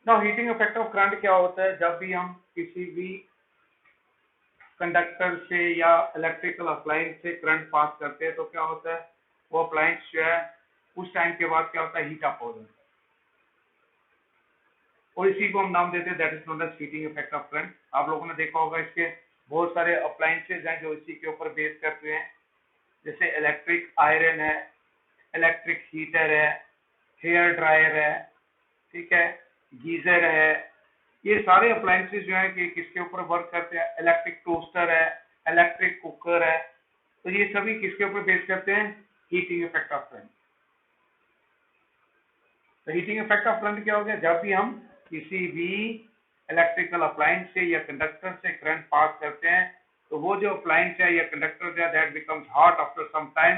Now heating effect of current क्या होता है? जब भी हम किसी भी कंडक्टर से या इलेक्ट्रिकल अप्लायंस से करंट पास करते हैं तो क्या होता है, वो अप्लायंस जो है उस टाइम के बाद क्या होता है, हीट अप हो जाता है और इसी को हम नाम देते हैं, that is known as heating effect of current. आप लोगों ने देखा होगा इसके बहुत सारे अप्लायंसेज हैं जो इसी के ऊपर बेस करते हैं, जैसे इलेक्ट्रिक आयरन है, इलेक्ट्रिक हीटर है, हेयर ड्रायर है, ठीक है, गीजर है। ये सारे अप्लायंसेज जो है कि किसके ऊपर वर्क करते हैं, इलेक्ट्रिक टोस्टर है, इलेक्ट्रिक कुकर है, तो ये सभी किसके ऊपर बेस करते हैं, हीटिंग इफेक्ट ऑफ करंट। तो हीटिंग इफेक्ट ऑफ करंट क्या हो गया, जब भी हम किसी भी इलेक्ट्रिकल अप्लायंस से या कंडक्टर से करंट पास करते हैं तो वो जो अप्लायंस है या कंडक्टर है that becomes hot after some time,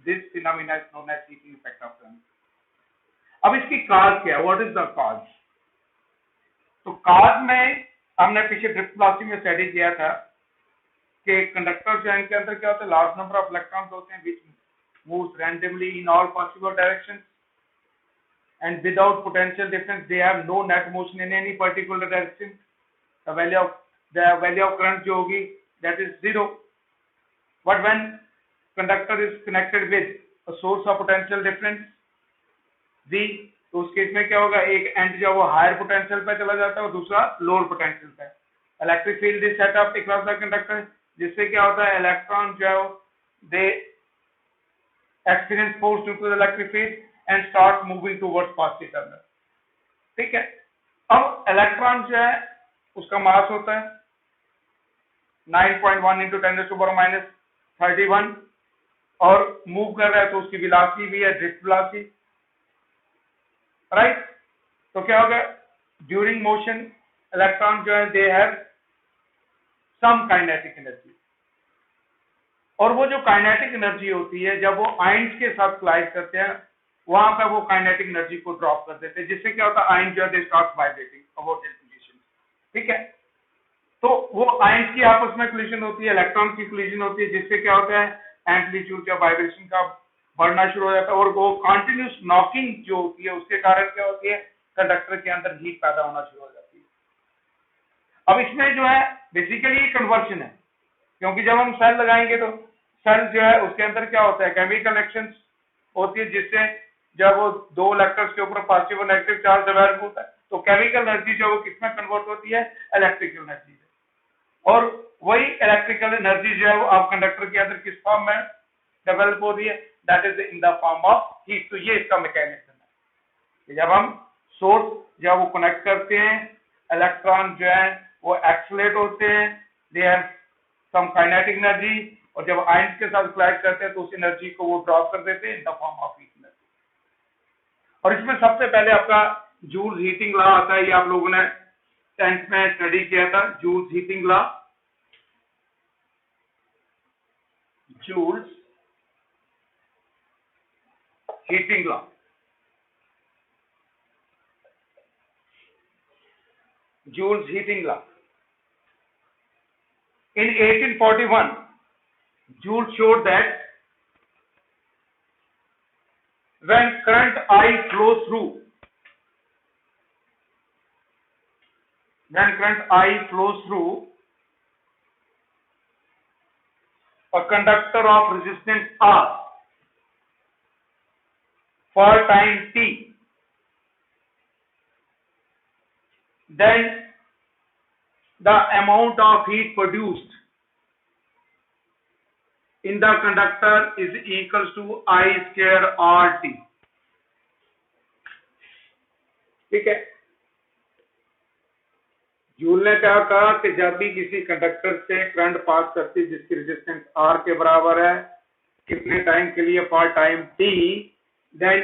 this phenomena is known as heating effect of current. अब इसकी काज क्या है, व्हाट इज द काज? तो काज में हमने पीछे ड्रिफ्ट वेलोसिटी में स्टडी किया था कि कंडक्टर जो है इनके अंदर क्या होता है, लार्ज नंबर ऑफ इलेक्ट्रॉन्स होते हैं विच moves randomly in all possible directions and without potential difference they have no net motion in any particular direction. The value of current जो होगी that is zero. But when conductor is connected with a source of potential difference V, तो उस case में क्या होगा, एक and जो वो हायर पोटेंशियल पे चला जाता है और दूसरा लोअर पोटेंशियल पे। Electric field is set up across the conductor, जिससे क्या होता है, इलेक्ट्रॉन जो है they experience force due to the electric field and start moving towards positive terminal. ठीक है, अब इलेक्ट्रॉन जो है उसका मास होता है 9.1 इंटू 10⁻⁻31 और मूव कर रहा है तो उसकी वेलोसिटी भी है ड्रिफ्ट वेलोसिटी, राइट। तो क्या होगा, ड्यूरिंग मोशन इलेक्ट्रॉन जो है they have some kinetic energy, और वो जो काइनेटिक एनर्जी होती है जब वो आयंस के साथ कोलाइड करते हैं वहां पर वो काइनेटिक एनर्जी को ड्रॉप कर देते हैं, जिससे क्या होता है, आयन जो है they start vibrating about their position. ठीक है, तो वो आयंस की आपस में कोलिजन होती है, इलेक्ट्रॉन की कोलिजन होती है, जिससे क्या होता है, एम्पलीट्यूड या वाइब्रेशन का बढ़ना शुरू हो जाता है और वो कंटिन्यूस नॉकिंग जो होती है उसके कारण क्या होती है, कंडक्टर के अंदर हीट पैदा होना शुरू हो जाती है। अब इसमें जो है बेसिकली कन्वर्शन है, क्योंकि जब हम सेल लगाएंगे तो सेल जो है उसके अंदर क्या होता है, केमिकल रिएक्शंस होती है, जिससे जब वो दो इलेक्ट्रॉन्स के ऊपर पॉजिटिव और नेगेटिव चार्ज डेवलप होता है तो केमिकल एनर्जी जो वो किसमें कन्वर्ट होती है, इलेक्ट्रिकल एनर्जी में, और वही इलेक्ट्रिकल एनर्जी जो है वो आप कंडक्टर के अंदर किस फॉर्म में डेवलप हो रही है, that is in the form of heat. तो ये इसका मैकेनिज्म है, जब हम सोर्स जब वो कनेक्ट करते हैं इलेक्ट्रॉन जो है वो एक्सलेट होते हैं, they have some kinetic energy, और जब आयंस के साथ कोलाइड करते हैं तो उस एनर्जी को वो ड्रॉप कर देते हैं in the form of heat energy. और इसमें सबसे पहले आपका जूल्स हीटिंग लॉ आता है, ये आप लोगों ने 10th में स्टडी किया था, Joule's heating law. Joule's heating law, Joule's heating law. In 1841, Joule showed that when current I flows through, a conductor of resistance R for time t, then the amount of heat produced in the conductor is equals to I square RT. ठीक है, joule ने क्या कहा कि जब भी किसी conductor से करंट पास करती है जिसकी रेजिस्टेंस R के बराबर है, कितने टाइम के लिए, for time t, then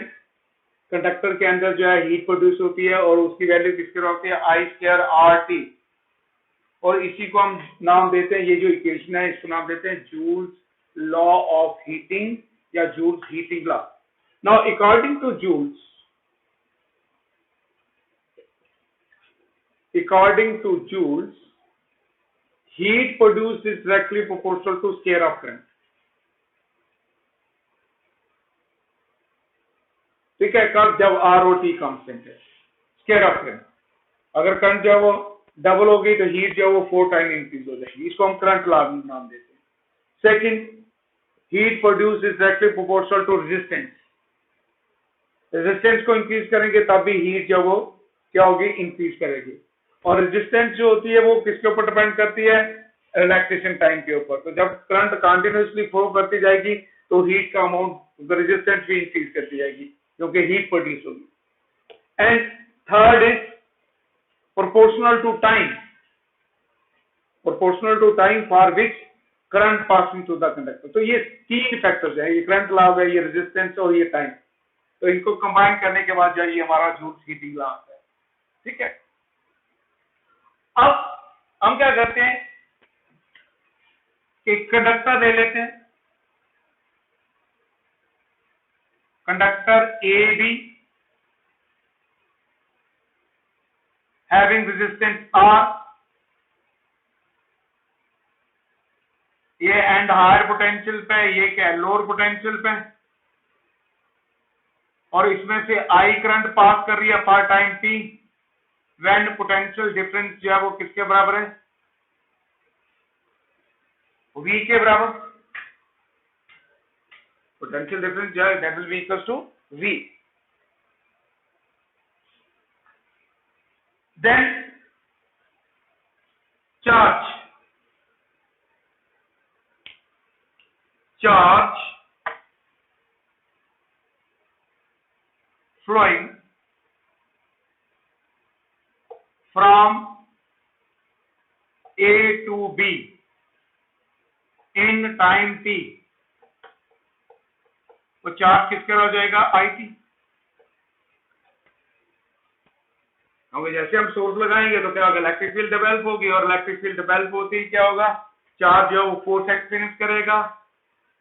conductor के अंदर जो है हीट प्रोड्यूस होती है और उसकी वैल्यू किसके बराबर होती है, I स्क्वायर RT, और इसी को हम नाम देते हैं, ये जो इक्वेशन है इसको नाम देते हैं जूल्स लॉ ऑफ हीटिंग या Joule's heating law. Now according to Joule's, heat produced is directly proportional to square of current. ठीक है, कब, जब R और T कांस्टेंट है, स्क्वायर ऑफ करंट। अगर करंट जो है वो डबल होगी तो हीट जो है वो 4 टाइम इंक्रीज हो जाएगी, इसको हम करंट लॉ नाम देते हैं। Second, heat produce is directly proportional to resistance, resistance को इंक्रीज करेंगे तब भी हीट जो वो क्या होगी, इंक्रीज करेगी। और रेजिस्टेंस जो होती है वो किसके ऊपर डिपेंड करती है, रिलैक्सेशन टाइम के ऊपर। तो जब करंट कंटिन्यूसली फ्लो करती जाएगी तो हीट का अमाउंट रेजिस्टेंस भी इंक्रीज करती जाएगी क्योंकि हीट प्रोड्यूस होगी। And third is proportional to time, proportional to time for which current passing through the conductor. तो ये 3 फैक्टर्स हैं, ये करंट लॉ है, ये रेजिस्टेंस और ये टाइम। तो इनको कंबाइन करने के बाद जो ये हमारा जूल्स हीटिंग लॉ आता है। ठीक है, अब हम क्या करते हैं कि कंडक्टर ले लेते हैं, conductor A be having resistance R, ये एंड हायर पोटेंशियल पे, ये क्या है लोअर पोटेंशियल पे, और इसमें से आई करंट पास कर रही है for time T when potential difference जो है वो किसके बराबर है, V के बराबर। पोटेंशियल डिफरेंस जो है that will be equal to V। Then charge, charge flowing from A to B in time t, तो चार्ज किसके हो जाएगा, IT। क्योंकि जैसे हम सोर्स लगाएंगे तो क्या होगा, इलेक्ट्रिक फील्ड डेवलप होगी, और इलेक्ट्रिक फील्ड डेवलप होती ही क्या होगा, चार्ज जो है वो फोर्स एक्सपीरियंस करेगा।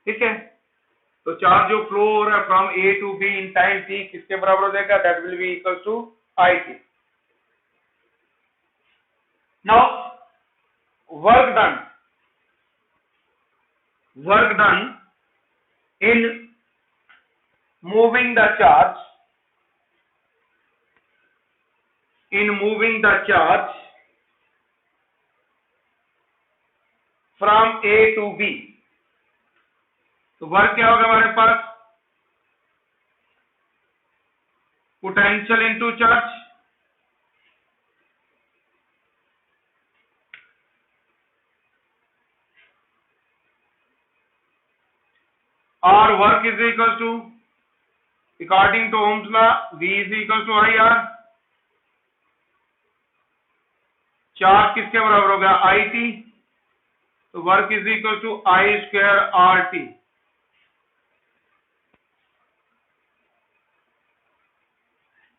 ठीक है, तो चार्ज जो फ्लो हो रहा है from A to B in time T किसके बराबर हो जाएगा, that will be equal to IT। Now work done in moving the charge, from A to B, तो वर्क क्या होगा हमारे पास, पोटेंशियल इनटू चार्ज, और work is equal to according to Ohm's law V is equal to IR। Charge किसके बराबर होगा, IT, तो work is equal to I square RT।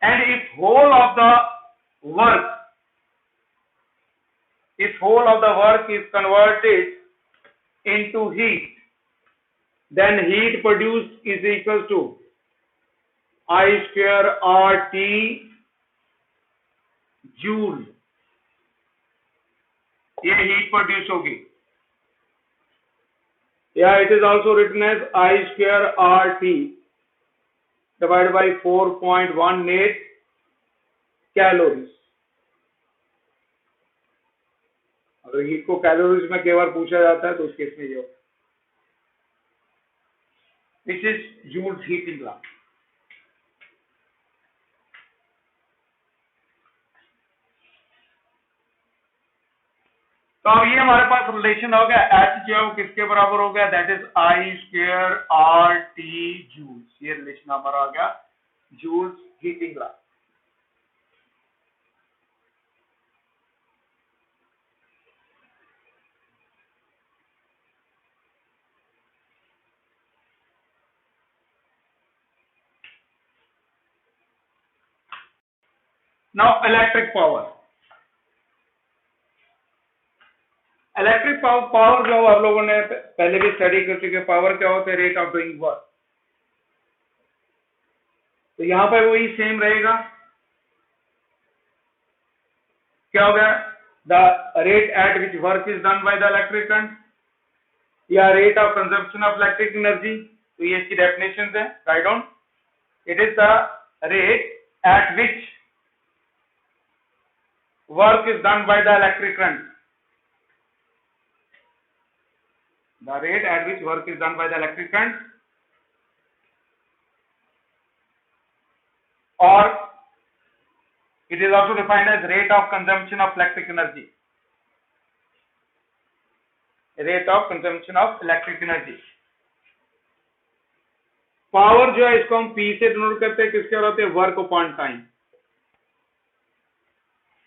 And if whole of the work is converted into heat, then heat produced is equal to I square RT joule, ये heat produce होगी, या it is also written as I square RT divided by 4.18 calories. अगर heat को calories में कई बार पूछा जाता है तो उस केस में ये होगा। This is Joule's heating law. तो अब ये हमारे पास रिलेशन हो गया, H जो है वो किसके बराबर हो गया, that is I square RT joules. ये रिलेशन हमारा हो गया Joule's heating law. Now electric power, electric power जो आप लोगों ने पहले भी स्टडी कर चुके, पावर क्या होता है, रेट ऑफ डूइंग वर्क। तो यहां पर वही सेम रहेगा, क्या हो गया, the rate at which work is done by the electric current, या rate of consumption of electric energy. तो ये इसकी डेफिनेशन है, write down, it is the rate at which work is done by the electric current. The rate at which work is done by the electric current, or it is also defined as rate of consumption of electric energy. Rate of consumption of electric energy. Power जो है इसको हम P से denote करते हैं, किसके बराबर होते हैं? Work upon time.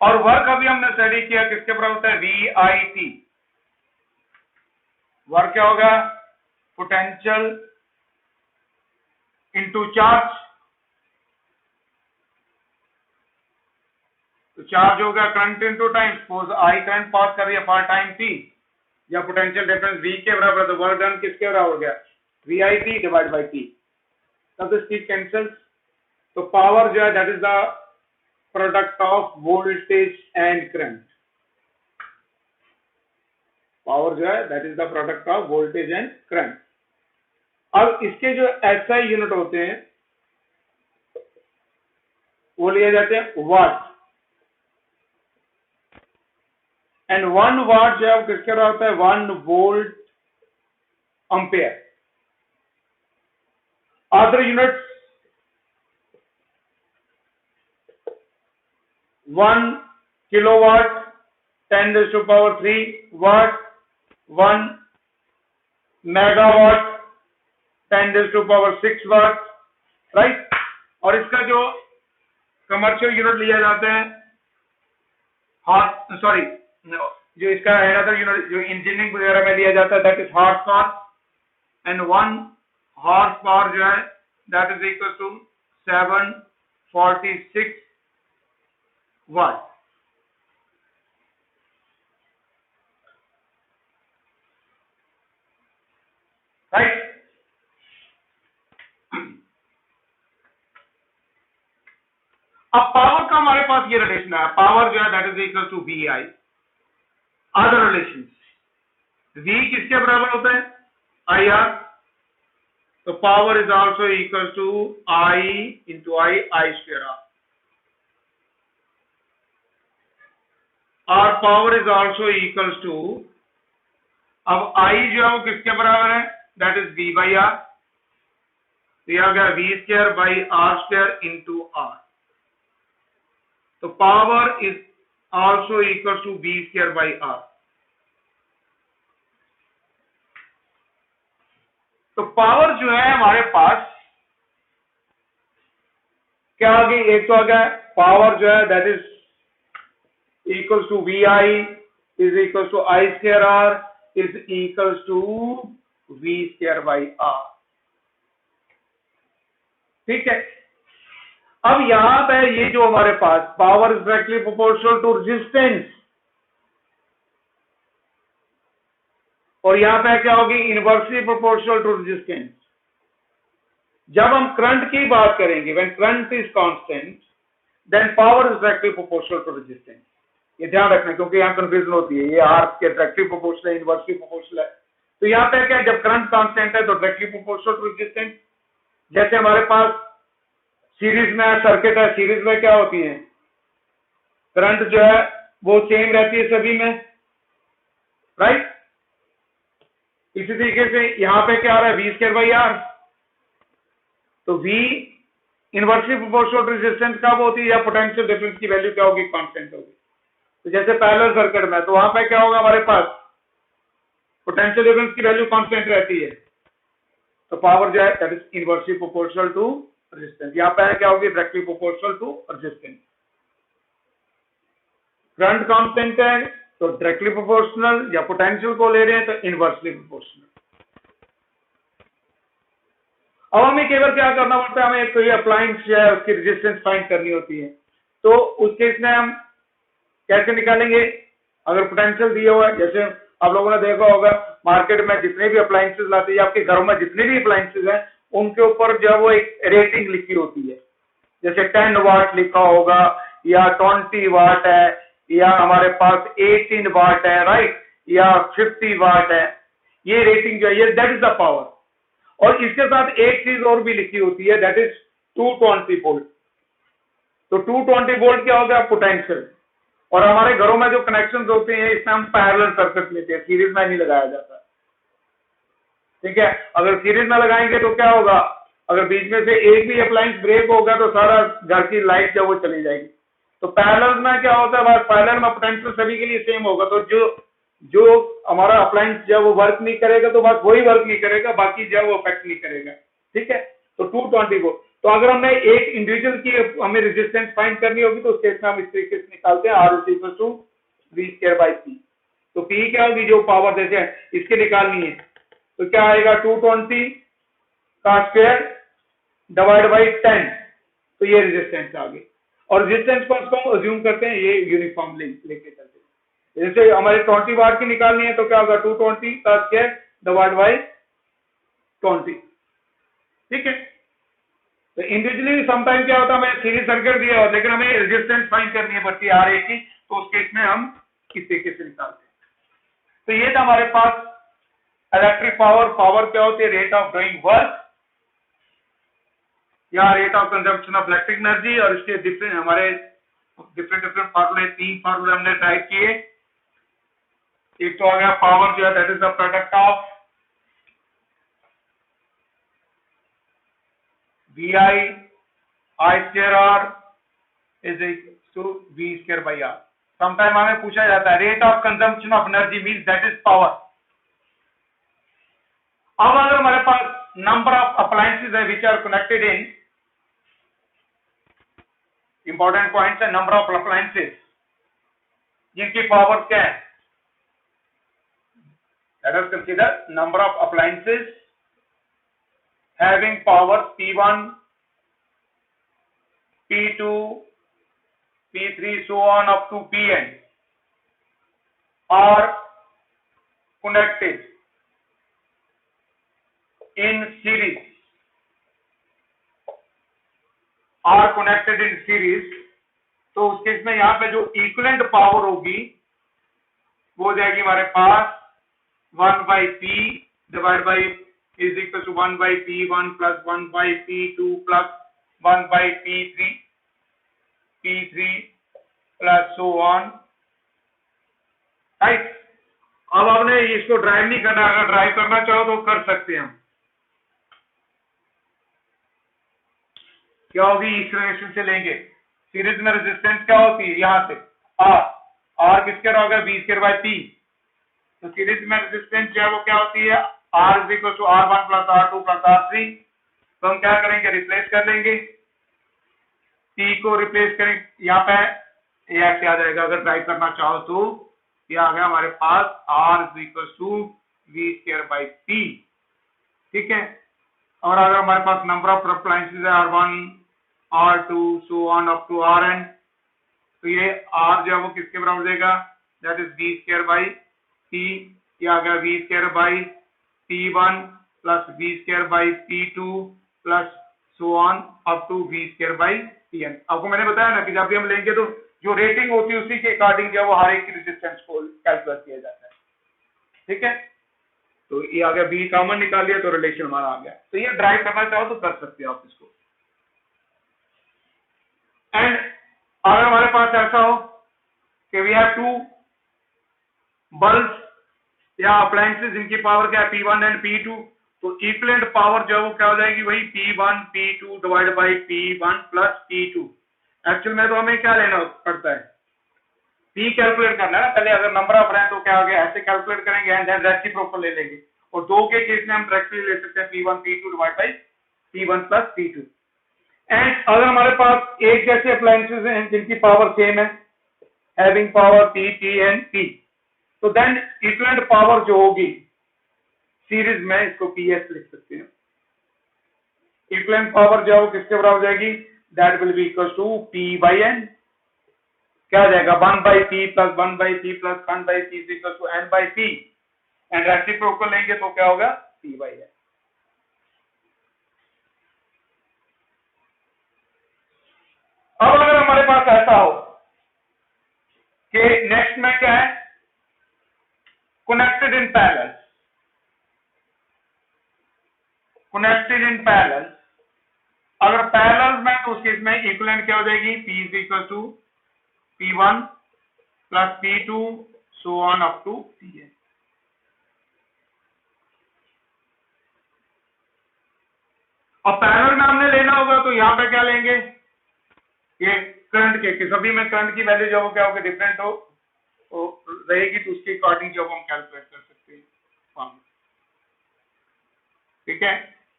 और वर्क अभी हमने स्टडी किया किसके बराबर होता है? VIT। वर्क क्या होगा? Potential into charge. तो चार्ज होगा current into time. Suppose I current pass कर रही है फॉर टाइम T, या पोटेंशियल डिफरेंस V के बराबर है, तो वर्क डन किसके बराबर हो गया? VIT divide by T। तब तो स्पीड कैंसल्स। तो पावर जो है that is the product of voltage and current. Power जो है that is the product of voltage and current. अब इसके जो SI यूनिट होते हैं वो लिए जाते हैं वाट। एंड 1 वाट जो है वो किसके बराबर होता है? 1 volt ampere. Other units 1 kilowatt 10⁻³ वाट, 1 मेगावाट 10⁻6 वाट, राइट। और इसका जो कमर्शियल यूनिट लिया जाता है जो इसका अनदर यूनिट जो इंजीनियरिंग वगैरह में लिया जाता है that is horsepower. And 1 horsepower जो है that is equal to 746 watt. Right. अब पावर का हमारे पास ये रिलेशन है, पावर जो है that is equal to VI। Other relation V किसके बराबर होता है? IR। तो power is also equal to I into I square R। और power is also equal to, अब I जो है वो किसके बराबर है? That is V by R। तो यह आ गया V square by R square into R। तो power is also equal to V square by R। तो पावर जो है हमारे पास क्या आ गई? एक तो आ गया पावर जो है that is equal to VI is equal to I square R is equal to V square by R। ठीक है। अब यहां पे ये जो हमारे पास power is directly proportional to resistance, और यहां पे क्या होगी? Inversely proportional to resistance. जब हम करंट की बात करेंगे when current is constant then power is directly proportional to resistance. ये ध्यान रखना क्योंकि यहां कंफ्यूजन होती है, ये आर के डायरेक्टली प्रोपोर्शनल है, इनवर्सली प्रोपोर्शनल है। तो यहां पे क्या, जब करंट कांस्टेंट है तो डायरेक्टली प्रोपोर्शनल टू रेजिस्टेंस। जैसे हमारे पास सीरीज में सर्किट है, सीरीज में क्या होती है? करंट जो है वो सेम रहती है सभी में, राइट। इसी तरीके से यहां पे क्या आ रहा है? V square by R। तो V inversely proportional to resistance कब होती है? या पोटेंशियल डिफरेंस की वैल्यू क्या होगी? कांस्टेंट होगी। तो जैसे पैरेलल सर्किट में तो वहां पे क्या होगा? हमारे पास पोटेंशियल डिफरेंस की वैल्यू कांस्टेंट रहती है, तो पावर जो है that is inversely proportional to resistance. यहां पे क्या होगी? Directly proportional to resistance. Current constant है तो डायरेक्टली प्रोपोर्शनल, या पोटेंशियल को ले रहे हैं तो इनवर्सली प्रोपोर्शनल। अब हमें केवल क्या करना पड़ता है? हमें एक तो ये अप्लायंस जो है उसकी रेजिस्टेंस फाइंड करनी होती है। तो उस केस में हम कैसे निकालेंगे? अगर पोटेंशियल दिया हुआ है, जैसे आप लोगों ने देखा होगा मार्केट में जितने भी अप्लायंसेस लाते हैं, आपके घरों में जितने भी अप्लायंसेस हैं उनके ऊपर जो है वो एक रेटिंग लिखी होती है। जैसे 10 वाट लिखा होगा, या 20 वाट है, या हमारे पास 18 वाट है, राइट, या 50 वाट है। ये रेटिंग जो है ये दैट इज द पावर। और इसके साथ एक चीज और भी लिखी होती है दैट इज 220 वोल्ट। तो 220 वोल्ट क्या होगा? पोटेंशियल। और हमारे घरों में जो कनेक्शन होते हैं इसमें हम पैरेलल सर्किट लेते हैं, सीरीज में नहीं लगाया जाता। ठीक है, अगर सीरीज में लगाएंगे तो क्या होगा, अगर बीच में से एक भी अप्लायंस ब्रेक होगा तो सारा घर की लाइट जो वो चली जाएगी। तो पैरेलल में क्या होता है, बस पैरेलल में पोटेंशियल सभी के लिए सेम होगा, तो जो हमारा अप्लायंस जब वो वर्क नहीं करेगा तो बस वही वर्क नहीं करेगा, बाकी जो वो अफेक्ट नहीं करेगा। ठीक है, तो 220 वोल्ट। तो अगर हमने एक इंडिविजुअल की हमें रेजिस्टेंस फाइंड करनी होगी तो उस केस में हम इस तरीके से निकालते हैं, R V²/P। तो P क्या होगी, जो पावर देते हैं इसके निकालनी है, तो क्या आएगा 220 का स्क्वायर डिवाइड बाई 10, तो ये रेजिस्टेंस आ गई। और रेजिस्टेंस को हम अज्यूम करते हैं ये यूनिफॉर्म लेके चलते हैं। जैसे हमारे 20 वाट की निकालनी है तो क्या होगा 220 का स्क्वायर डिवाइड बाई 20। ठीक है, तो इंडिविजुअली समटाइम क्या होता है, हमें सीरीज सर्किट दिया और लेकिन हमें रेजिस्टेंस फाइंड करनी है पड़ती है RA की, तो उस केस में हम किस तरीके से निकालते हैं। तो ये था हमारे पास इलेक्ट्रिक पावर क्या होती है, रेट ऑफ डूइंग वर्क या rate of consumption of electric energy, और इसके डिफरेंट हमारे डिफरेंट फार्मूले, 3 फार्मूले हमने टाइप किए। एक तो आ गया पावर जो है that is the product of VI I²R is equal to V²/R। Sometime हमें पूछा जाता है rate of consumption of energy means that is power. अब अगर हमारे पास नंबर ऑफ अप्लायंसेस है which are connected in, important point है नंबर ऑफ अप्लायंसेस जिनकी पावर क्या है, let us consider number of appliances having power P1, P2, P3 so on up to Pn are connected in series, तो उस case में यहां पे जो इक्विवेलेंट पावर होगी वो हो जाएगी हमारे पास 1/P divide by is equal to 1/P1 plus 1/P2 plus 1/P3 plus so on. Right, अब आपने इसको ड्राइव नहीं करना, अगर ड्राइव करना चाहो तो कर सकते हैं हम। क्या होगी, इस रिलेशन से लेंगे, सीरीज में रेजिस्टेंस क्या होती है, यहां से R किसके होगा V²/P, तो सीरीज में रेजिस्टेंस जो है वो क्या होती है R = R1 plus R2 plus R3। तो हम क्या करेंगे, रिप्लेस कर लेंगे, P को रिप्लेस करें, यहाँ पे ये ऐसे आ जाएगा, अगर ड्राइव करना चाहो तो ये आ गया हमारे पास R = V²/P। ठीक है, और अगर हमारे पास नंबर ऑफ अप्लायंसेस है R1 R2 so on up to Rn, तो ये R जो है वो किसके बराबर देगा, दैट इज V²/P, ये आ गया V²/P1 plus V²/P2 plus so on up to V²/Pn। आपको मैंने बताया ना कि जब भी हम लेंगे तो जो रेटिंग होती है उसी के अकॉर्डिंग जो वो हर एक की रेजिस्टेंस को कैलकुलेट किया जाता है। ठीक है, तो ये आ गया, बी कॉमन निकाल लिया तो रिलेशन हमारा आ गया। तो ये ड्राइव करना चाहो तो कर सकते हो आप इसको। एंड अगर हमारे पास ऐसा हो कि वी हैव 2 बल्ब या अप्लायंसेस जिनकी पावर क्या है P1 एंड P2, तो इक्विवेलेंट पावर जो है वो क्या हो जाएगी, वही P1 P2 divide by P1 plus P2। Actual में तो हमें क्या लेना पड़ता है, P कैलकुलेट करना है ना पहले, अगर नंबर ऑफ है तो क्या हो गया, ऐसे कैलकुलेट करेंगे एंड देन रेसिप्रोकल ले लेंगे, और दो के केस में हम डायरेक्टली ले सकते हैं P1 P2 divide by P1 plus P2। And अगर हमारे पास एक जैसे अप्लायंसेस हैं जिनकी पावर सेम है, having power P and P, तो देन इक्विवेलेंट पावर जो होगी सीरीज में इसको PS लिख सकते हैं। इक्विवेलेंट पावर जो है वो किसके बराबर हो जाएगी, that will be equal to P/N, क्या आ जाएगा 1/P plus 1/P plus 1/P is equal to N/P, and reciprocal लेंगे तो क्या होगा P/N। अब अगर हमारे पास ऐसा हो कि नेक्स्ट में क्या है, कनेक्टेड इन पैरेलल, अगर पैरेलल में तो उस केस में इक्विवेलेंट क्या हो जाएगी, P = P1 plus P2 so on up to Pn। और पैरेलल में हमने लेना होगा तो यहाँ पे क्या लेंगे, ये करंट के सभी में करंट की वैल्यू जो क्या होगी डिफरेंट हो रहेगी, तो उसके अकॉर्डिंग जो हम कैलकुलेट कर सकते हैं। ठीक है,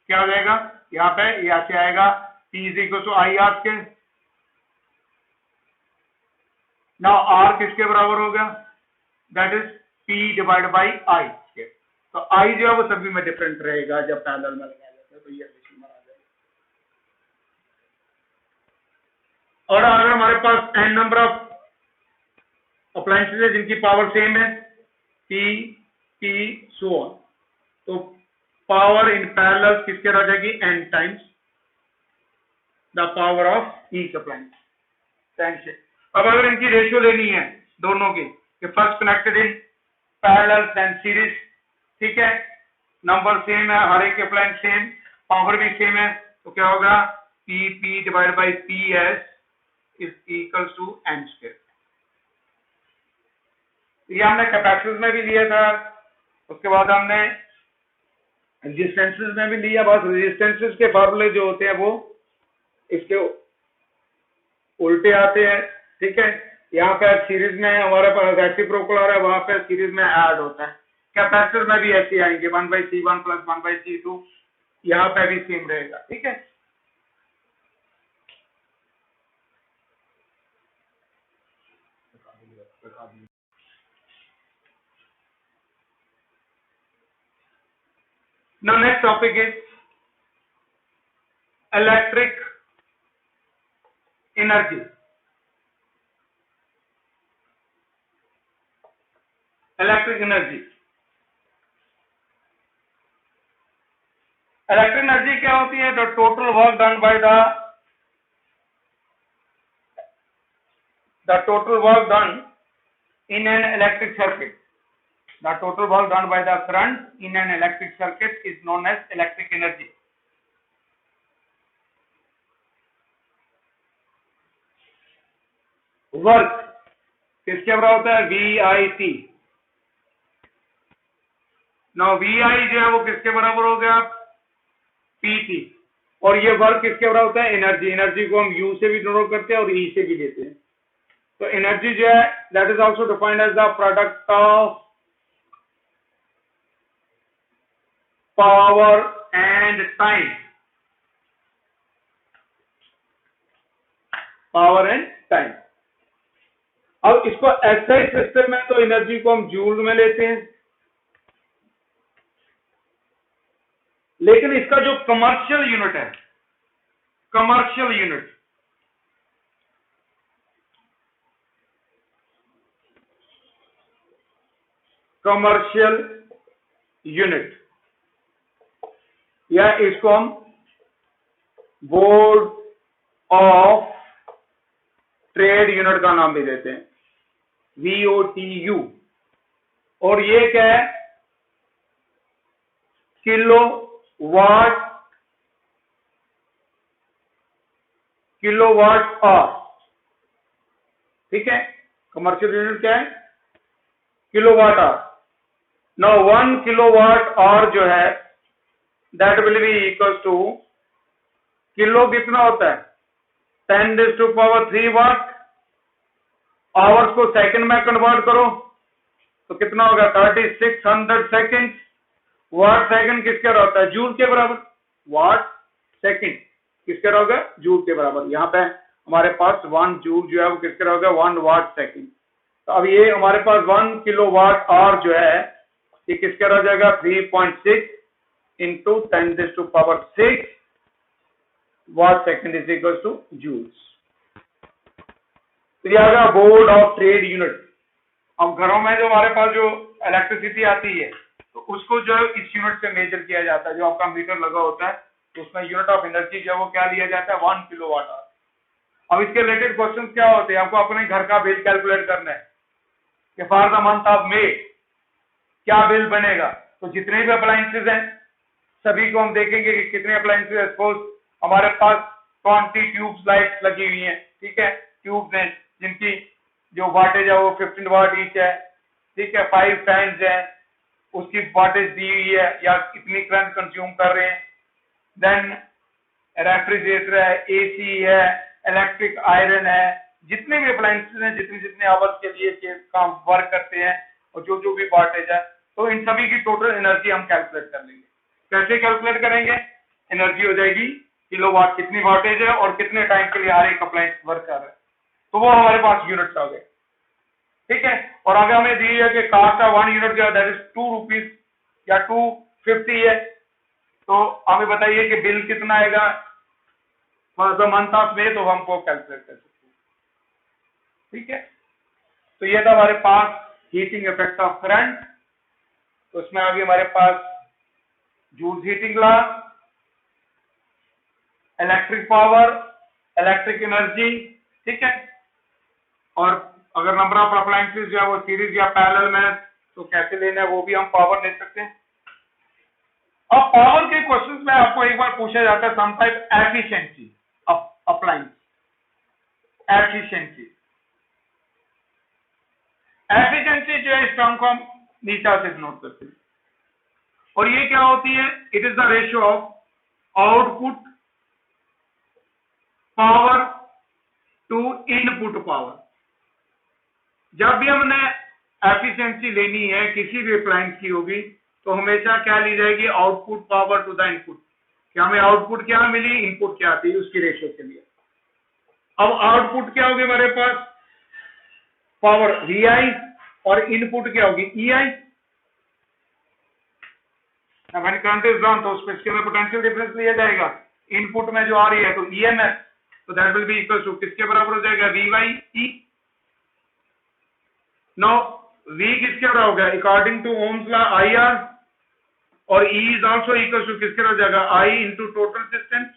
क्या हो जाएगा यहाँ पे, ये ऐसे आएगा P is equal to I R के। नाउ R किसके बराबर होगा, that is P divide by I के। तो I जो है वो सभी में डिफरेंट रहेगा जब पैरेलल में लगाया जाता है, तो ये आ जाएगा। और अगर हमारे पास n नंबर ऑफ अप्लायंसेस है जिनकी पावर सेम है, P सो ऑन, तो पावर इन पैरेलल किसके रह जाएगी, n times the power of each appliance. अब अगर इनकी रेशियो लेनी है दोनों की, कि first connected in parallel then series, ठीक है, नंबर सेम है, हर एक अप्लायंस सेम, पावर भी सेम है, तो क्या होगा P divide by PS is equals to n square. ये हमने कैपेसिटेंस में भी लिया था, उसके बाद हमने रेजिस्टेंसेस में भी लिया। बस रेजिस्टेंसेस के फार्मूले जो होते हैं वो इसके उल्टे आते हैं, ठीक है। यहाँ पे सीरीज में हमारे पास रेसिप्रोकल आ रहा है, वहां पे सीरीज में ऐड होता है। कैपेसिटर में भी ऐसे आएंगे 1/C1 प्लस 1/C2, यहाँ पे भी सेम रहेगा, ठीक है। Now next topic is electric energy. Electric energy क्या होती है, the total work done by the total work done in an electric circuit. The total work done by the current in an electric circuit is known as electric energy. Work किसके बराबर होता है, VIT। Now VI जो है वो किसके बराबर हो गया, PT। और ये वर्क किसके बराबर होता है, एनर्जी। एनर्जी को हम U से भी डिनोट करते हैं और E से भी लेते हैं। तो एनर्जी जो है that is also defined as the product of power and time. Power and time. अब इसको एसआई सिस्टम में तो एनर्जी को हम जूल में लेते हैं, लेकिन इसका जो कमर्शियल यूनिट है, कमर्शियल यूनिट या इसको हम बोर्ड ऑफ ट्रेड यूनिट का नाम भी देते हैं, VOTU। और ये क्या है, किलो वाट आवर, ठीक है। कमर्शियल यूनिट क्या है, kilowatt hour. Now 1 kilowatt hour जो है that will be equal to, kilo कितना होता है 10⁻³ वाट, आवर्स को सेकंड में कन्वर्ट करो तो कितना होगा 3600 सेकंड। वाट सेकंड किसके बराबर होता है, जूल के बराबर। वाट सेकंड किसके बराबर होगा, जूल के बराबर। यहाँ पे हमारे पास 1 जूल जो है वो किसके बराबर होगा, 1 वाट सेकंड। तो अब ये हमारे पास 1 किलोवाट आवर जो है ये किसके बराबर जाएगा, 3.6 into 10⁻6 watt second is equal to joules. तो ये आएगा बोर्ड ऑफ ट्रेड यूनिट। अब घरों में जो हमारे पास जो इलेक्ट्रिसिटी आती है तो उसको जो है इस यूनिट से मेजर किया जाता है। जो आपका मीटर लगा होता है तो उसमें यूनिट ऑफ एनर्जी जो है वो क्या लिया जाता है, 1 किलोवाट आवर। अब इसके रिलेटेड क्वेश्चन क्या होते हैं, आपको अपने घर का बिल कैलकुलेट करना है कि for the month of May क्या बिल बनेगा। तो जितने भी अप्लायंसेज हैं सभी को हम देखेंगे कि कितने अप्लायंसेज, सपोज हमारे पास 20 ट्यूब्स लाइट्स लगी हुई हैं, ठीक है, ट्यूब्स हैं जिनकी जो वाटेज है वो 15 वाट ईच है, ठीक है। 5 फैंस है, उसकी वाटेज दी हुई है या कितनी करंट कंज्यूम कर रहे हैं। देन रेफ्रिजरेटर है, एसी है, इलेक्ट्रिक आयरन है, जितने भी अप्लायंसेस हैं, जितने जितने आवर्स के लिए के काम वर्क करते हैं और जो जो भी वाटेज है, तो इन सभी की टोटल एनर्जी हम कैलकुलेट कर लेंगे। कैसे कैलकुलेट करेंगे? एनर्जी हो जाएगी किलोवाट, कितनी वाटेज है और कितने टाइम के लिए हर एक अप्लायंस वर्क कर रहा है, तो वो हमारे पास यूनिट्स आ गए, ठीक है। और आगे हमें दी है कि कास्ट ऑफ 1 यूनिट जो है दैट इज 2 रुपीज या 250 है। तो हमें बताइए कि बिल कितना आएगा for the month of May, तो हमको कैलकुलेट कर सकते हैं, ठीक है। तो ये था हमारे पास हीटिंग इफेक्ट ऑफ करंट। तो उसमें आगे हमारे पास Joule's heating law, electric power, electric energy, ठीक है। और अगर नंबर ऑफ अप्लायंसेस जो है वो सीरीज या पैरेलल में, तो कैसे लेना है वो भी हम पावर ले सकते हैं। अब पावर के क्वेश्चंस में आपको एक बार पूछा जाता है some type efficiency of appliance, efficiency. Efficiency जो है इस टर्म को हम नीचे से नोट करते हैं, और ये क्या होती है? It is the ratio of output power to input power. जब भी हमने एफिशिएंसी लेनी है किसी भी अप्लायंस की होगी, तो हमेशा क्या ली जाएगी? Output power to the input. क्या हमें आउटपुट क्या मिली, इनपुट क्या आती है, उसकी रेशियो के लिए। अब आउटपुट क्या होगी हमारे पास? पावर VI, और इनपुट क्या होगी? EI। When current is drawn, तो उसके में पोटेंशियल डिफरेंस लिया जाएगा। इनपुट में जो आ रही है तो EMF, तो that will be equal to किसके बराबर हो जाएगा? VY/E। नो V किसके बराबर होगा? According to Ohm's law IR, और E is also equal to किसके हो जाएगा? I इंटू टोटल रेजिस्टेंस,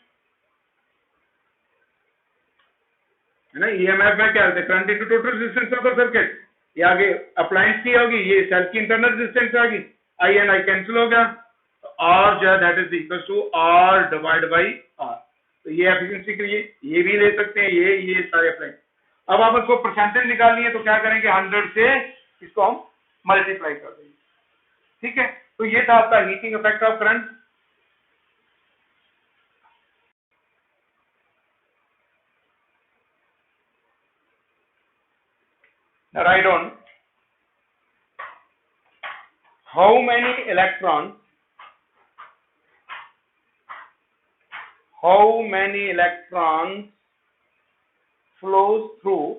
है ना। EMF में क्या होता है? Current into total resistance of the circuit. ये आगे अप्लायंस की होगी, ये सेल की इंटरनल रेजिस्टेंस आ गई, I एंड I कैंसिल हो गया, तो R जो है that is equal to R divide by R। तो ये एफिशिएंसी के लिए ये भी ले सकते हैं, ये सारे अप्लायंस। अब आप इसको परसेंटेज निकालनी है तो क्या करेंगे? 100 से इसको हम मल्टीप्लाई कर देंगे, ठीक है। तो ये था आपका heating effect of current. Right on how many electrons flows through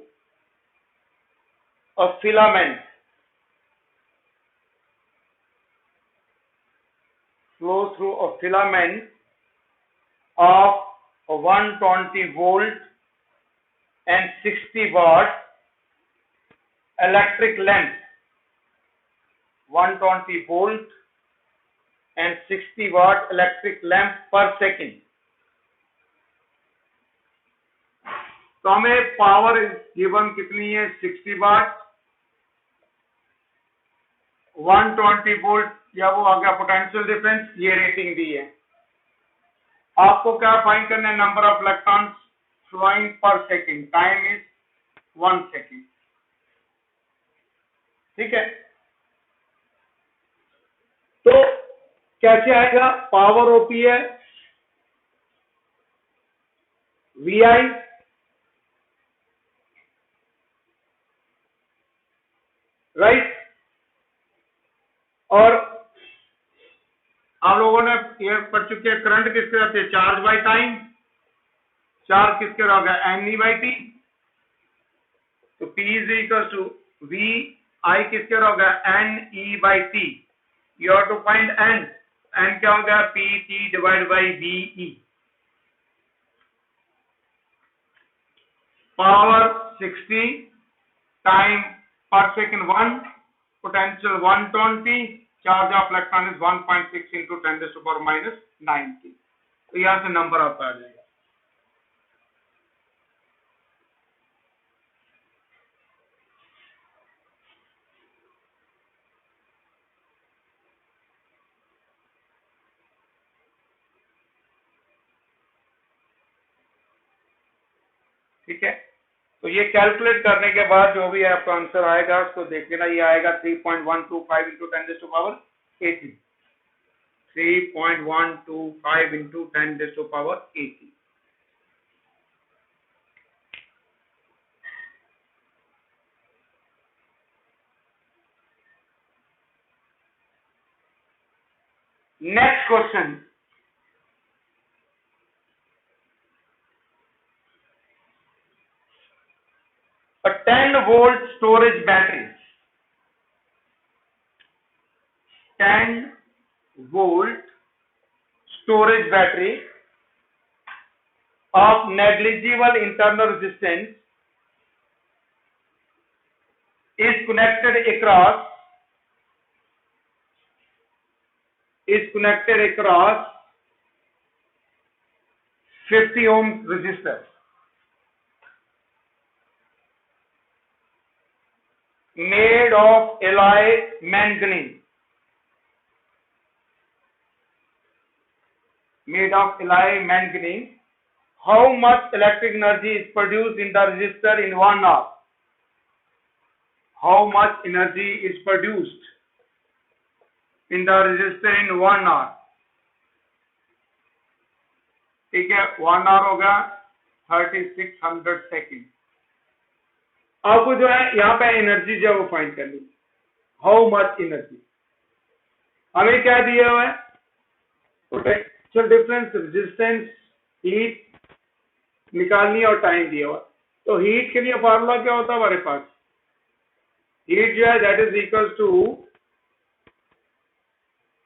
a filament of 120 volt and 60 watt electric length, 120 volt and 60 watt electric lamp per second। तो हमें पावर गिवन कितनी है? 60 वाट, 120 वोल्ट, या वो आ गया पोटेंशियल डिफरेंस, ये rating दी है। आपको क्या फाइंड करना है? Number of electrons flowing per second, time is 1 second, ठीक है। तो कैसे आएगा? पावर होती है VI, राइट। और आप लोगों ने ये पढ़ चुके हैं करंट किसके रहते हैं? Charge by time. चार्ज किसके होगा? NE/T। तो P is equal to VI किसके होगा? NE/T। You have to find N क्या होगा? PT divide by VE। Power 60, time पर second 1, potential 120, charge of electron is 1.6 into 10⁻⁹ तो यहां से नंबर आपका आ जाएगा। ठीक है, तो ये कैलकुलेट करने के बाद जो भी आपका आंसर आएगा उसको देख लेना, ये आएगा 3.125 into 10⁻80, 3.125 into 10⁻80। Next question, a 10-volt storage battery, 10-volt storage battery of negligible internal resistance is connected across 50 ohm resistor made of alloy manganese, how much electric energy is produced in the resistor in 1 hour? How much energy is produced in the resistor in 1 hour? ठीक है, 1 hour होगा 3600 second. आपको जो है यहाँ पे energy जो है वो फाइंड करनी, हाउ मच एनर्जी। हमें क्या दिया हुआ है, पोटेंशियल डिफरेंस, रेजिस्टेंस, हीट निकालनी है और टाइम दिया हुआ। तो हीट के लिए फार्मूला क्या होता है हमारे पास, हीट जो है that is equal to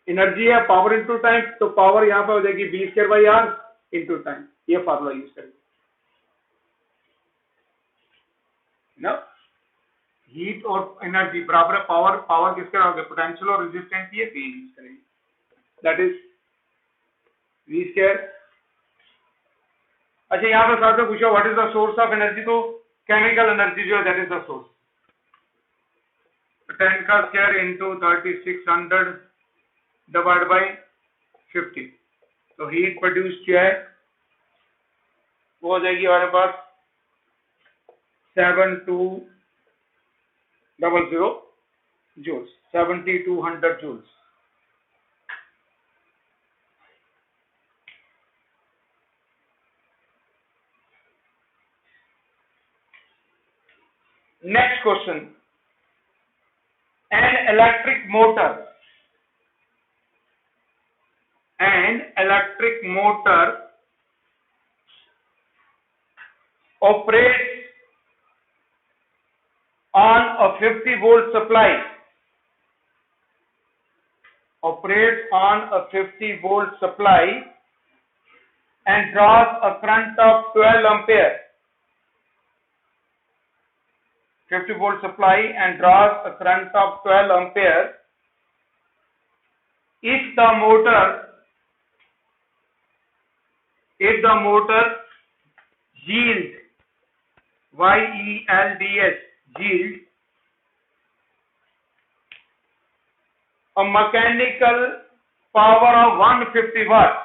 energy है पावर इंटू टाइम, तो पावर यहाँ पे हो जाएगी V²/R इंटू टाइम, ये फार्मूला यूज करेंगे ना। हीट और एनर्जी बराबर है पावर, पावर किसके होगा, पोटेंशियल और रेजिस्टेंस, ये भी यूज करेंगे, दैट इज V²। अच्छा यहाँ पे साथ में पूछा what is the source of energy, तो केमिकल एनर्जी जो है that is the source, 10² into 3600 divide by 50। तो हीट प्रोड्यूस जो है वो हो जाएगी हमारे पास 7200 joules, 7200 joules. Next question, an electric motor operates on a 50-volt supply, and draws a current of 12 ampere, 50-volt supply and draws a current of 12 ampere if the motor yields, yield a mechanical power of 150 watts,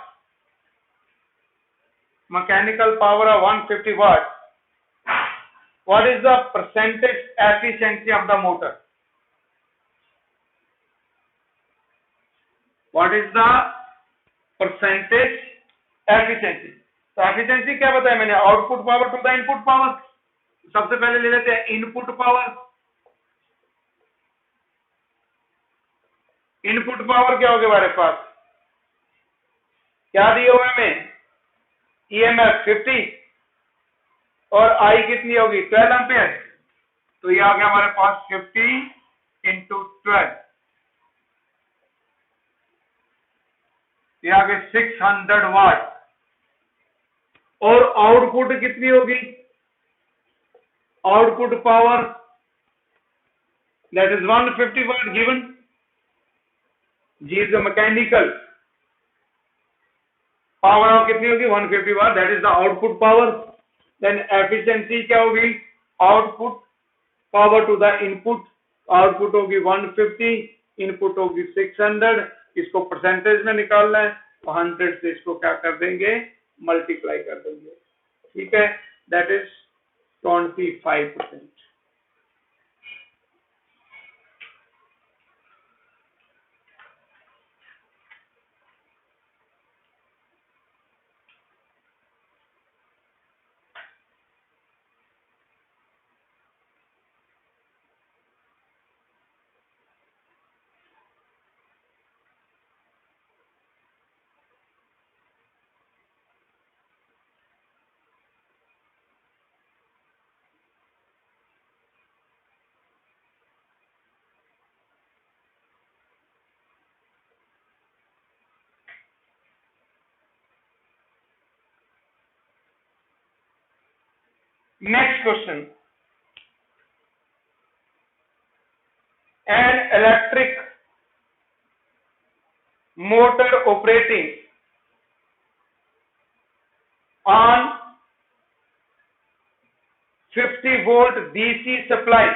what is the percentage efficiency of the motor? What is the percentage efficiency? तो efficiency क्या बताया मैंने, output power to the input power. सबसे पहले ले लेते हैं input power. Input power क्या होगी हमारे पास, क्या दिया हुआ है हमें, ईएमएफ 50 और आई कितनी होगी 12 एम्पियर, तो ये आ गया हमारे पास 50 इंटू 12, ये आ गए 600 वाट। और आउटपुट कितनी होगी, output power that is 150 watt given, G is the mechanical power of कितनी होगी 150 watt, that is the output power. Then efficiency क्या होगी, output power to the input, output होगी 150, इनपुट होगी 600, इसको परसेंटेज में निकालना है तो 100 से इसको क्या कर देंगे, मल्टीप्लाई कर देंगे, ठीक है, that is 25%. Next question. An electric motor operating on 50 volt DC supply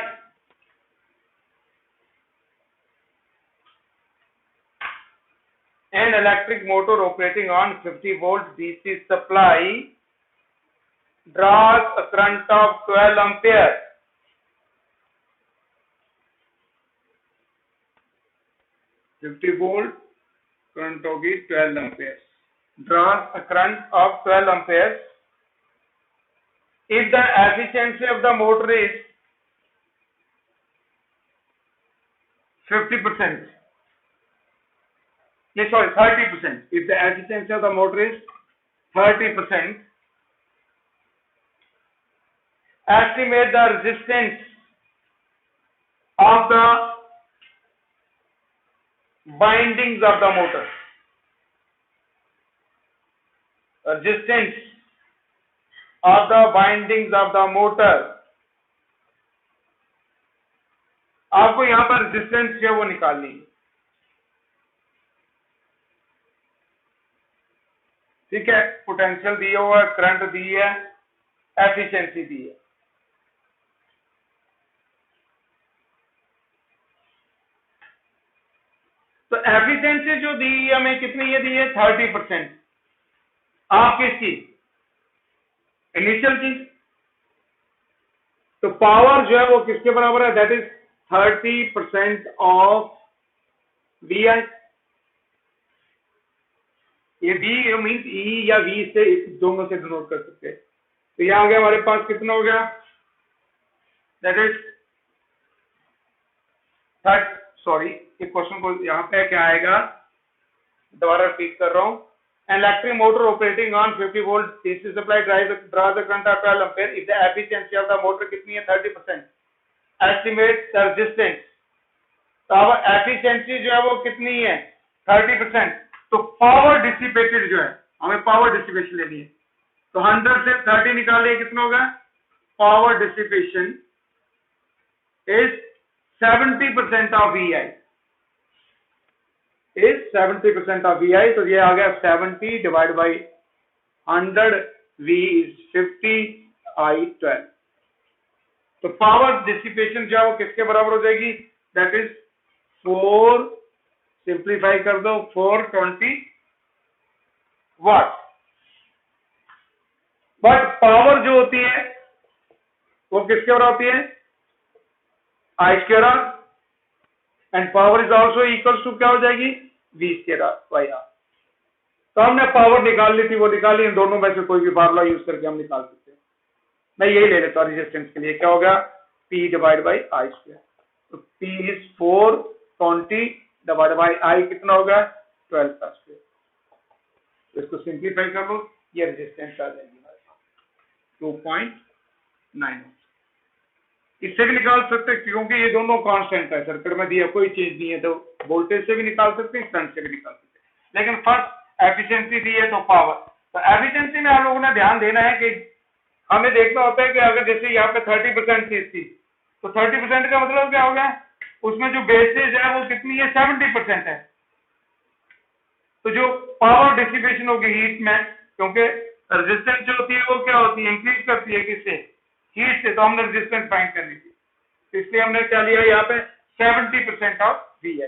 an electric motor operating on 50 volt DC supply draws a current of 12 ampere. volt current होगी 12 amperes. Draws a current of 12 amperes. If the efficiency of the motor is 50%. Sorry, 30%. If the efficiency of the motor is 30%, estimate the resistance of the bindings of the motor. Resistance of the bindings of the motor. आपको यहां पर resistance जो है वो निकालनी है. ठीक है, पोटेंशियल दिया हुआ है, करंट दी है, एफिशिएंसी दी है. तो एफिशिएंसी जो दी है हमें कितनी ये दी है 30%. आप किसकी इनिशियल चीज, तो पावर जो है वो किसके बराबर है, दैट इज 30% ऑफ वी आई. ये वी मीन्स ई या वी से दोनों से डिनोट कर सकते हैं. तो यह आ गया हमारे पास कितना हो गया, दैट इज सॉरी ये क्वेश्चन को यहां पे क्या आएगा, दोबारा रिपीट कर रहा हूं. Electric motor operating on 50 volt DC supply draws the current of 12 ampere. If the efficiency of the motor कितनी है 30%. Estimate the resistance. तो अब efficiency जो है वो कितनी है 30%. तो power dissipated जो है, हमें power dissipation लेनी है. तो 100 से 30 निकालिए कितना होगा, power dissipation is 70% of VI. is 70% of VI. तो ये आ गया 70 divided by 100, V is 50, I 12. तो पावर डिसिपेशन जो है वो किसके बराबर हो जाएगी, दैट इज 4, सिंप्लीफाई कर दो 420 वाट. बट पावर जो होती है वो किसके बराबर होती है, I square R. And power is also equal to क्या हो जाएगी, V square R by R. तो हमने पावर निकाल ली थी, वो निकाली. इन दोनों में से कोई भी फार्मूला यूज करके हम निकाल सकते हैं. मैं यही ले लेता हूं रेजिस्टेंस के लिए. क्या होगा, P divide by I square. तो P is 420 divide by I कितना होगा 12 का स्क्वायर. तो इसको सिंप्लीफाई कर लो, ये रेजिस्टेंस आ जाएगी 2.9. इससे भी निकाल सकते हैं क्योंकि ये दोनों कांस्टेंट है, सर्किट में दिया कोई चीज नहीं है. तो वोल्टेज से भी निकाल सकते हैं, करंट से भी निकाल सकते हैं. लेकिन फर्स्ट एफिशिएंसी दी है तो पावर. तो एफिशिएंसी में आप लोगों ने ध्यान देना है कि हमें देखना होता है कि अगर जैसे यहाँ पे 30% चीज थी तो 30% का मतलब क्या हो गया, उसमें जो बेसिस है वो कितनी है 70% है. तो जो पावर डिसिपेशन होगी हीट में, क्योंकि रेजिस्टेंस जो होती है वो क्या होती है, इंक्रीज करती है किससे, हीट से. तो हमने रेजिस्टेंस फाइंड करनी थी, इसलिए हमने क्या लिया यहाँ पे 70% ऑफ वी आई.